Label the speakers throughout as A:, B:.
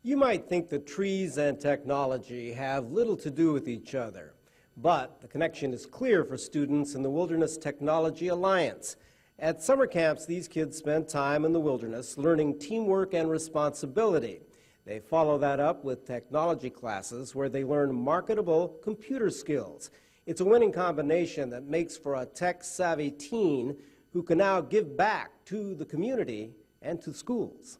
A: You might think that trees and technology have little to do with each other, but the connection is clear for students in the Wilderness Technology Alliance. At summer camps, these kids spend time in the wilderness learning teamwork and responsibility. They follow that up with technology classes where they learn marketable computer skills. It's a winning combination that makes for a tech-savvy teen who can now give back to the community and to schools.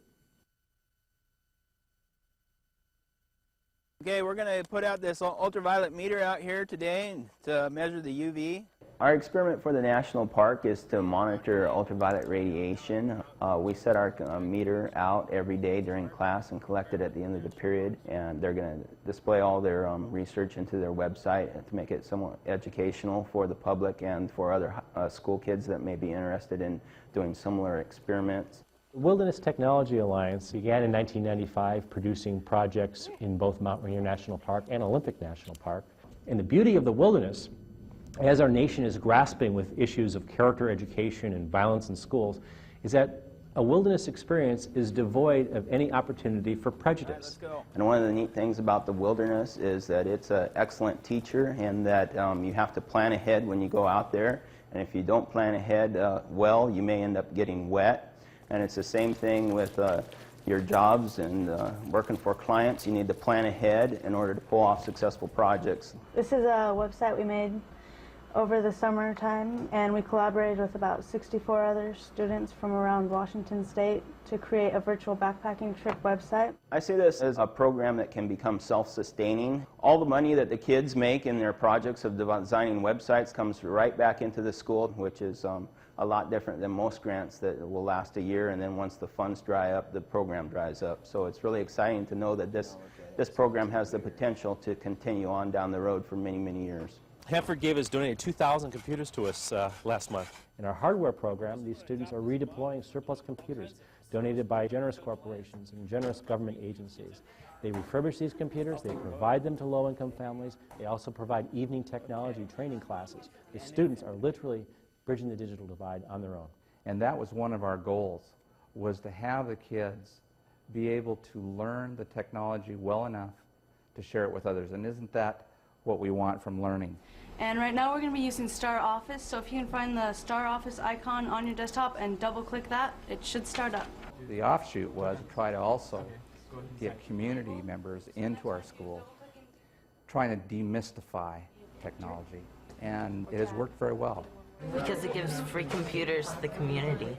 B: Okay, we're going to put out this ultraviolet meter out here today to measure the UV.
C: Our experiment for the national park is to monitor ultraviolet radiation. We set our meter out every day during class and collect it at the end of the period, and they're going to display all their research into their website to make it somewhat educational for the public and for other school kids that may be interested in doing similar experiments.
D: The Wilderness Technology Alliance began in 1995 producing projects in both Mount Rainier National Park and Olympic National Park. And the beauty of the wilderness, as our nation is grasping with issues of character education and violence in schools, is that a wilderness experience is devoid of any opportunity for prejudice.
C: And one of the neat things about the wilderness is that it's an excellent teacher, and that you have to plan ahead when you go out there. And if you don't plan ahead well, you may end up getting wet. And it's the same thing with your jobs and working for clients. You need to plan ahead in order to pull off successful projects.
E: This is a website we made over the summertime, and we collaborated with about 64 other students from around Washington State to create a virtual backpacking trip website.
C: I see this as a program that can become self-sustaining. All the money that the kids make in their projects of designing websites comes right back into the school, which is a lot different than most grants that will last a year, and then once the funds dry up, the program dries up. So it's really exciting to know that this program has the potential to continue on down the road for many, many years.
F: Hanford gave us donated 2,000 computers to us last month.
D: In our hardware program, these students are redeploying surplus computers donated by generous corporations and generous government agencies. They refurbish these computers, they provide them to low-income families, they also provide evening technology training classes. The students are literally bridging the digital divide on their own.
G: And that was one of our goals, was to have the kids be able to learn the technology well enough to share it with others. And isn't that what we want from learning?
H: And right now we're going to be using Star Office, so if you can find the Star Office icon on your desktop and double-click that, it should start up.
G: The offshoot was to try to also get community members into our school, trying to demystify technology, and it has worked very well.
I: Because it gives free computers to the community.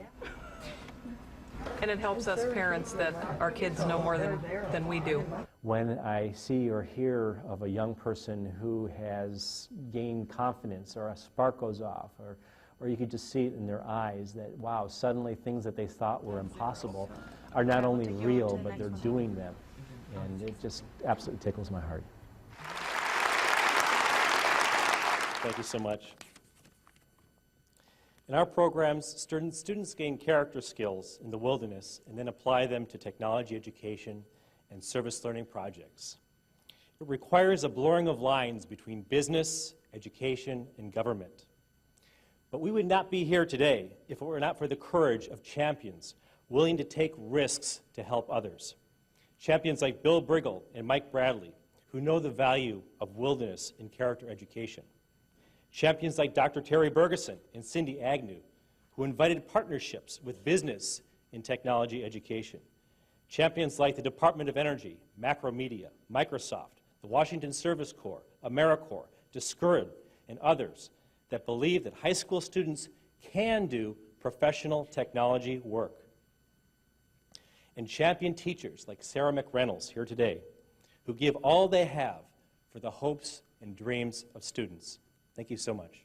J: And it helps us parents that our kids know more than we do.
D: When I see or hear of a young person who has gained confidence, or a spark goes off, or you could just see it in their eyes that, wow, suddenly things that they thought were impossible are not only real, but they're doing them. And it just absolutely tickles my heart.
F: Thank you so much. In our programs, students gain character skills in the wilderness and then apply them to technology education and service learning projects. It requires a blurring of lines between business, education, and government. But we would not be here today if it were not for the courage of champions willing to take risks to help others. Champions like Bill Briggle and Mike Bradley, who know the value of wilderness in character education. Champions like Dr. Terry Bergeson and Cindy Agnew, who invited partnerships with business in technology education. Champions like the Department of Energy, Macromedia, Microsoft, the Washington Service Corps, AmeriCorps, Discouraged, and others that believe that high school students can do professional technology work. And champion teachers like Sarah McReynolds here today, who give all they have for the hopes and dreams of students. Thank you so much.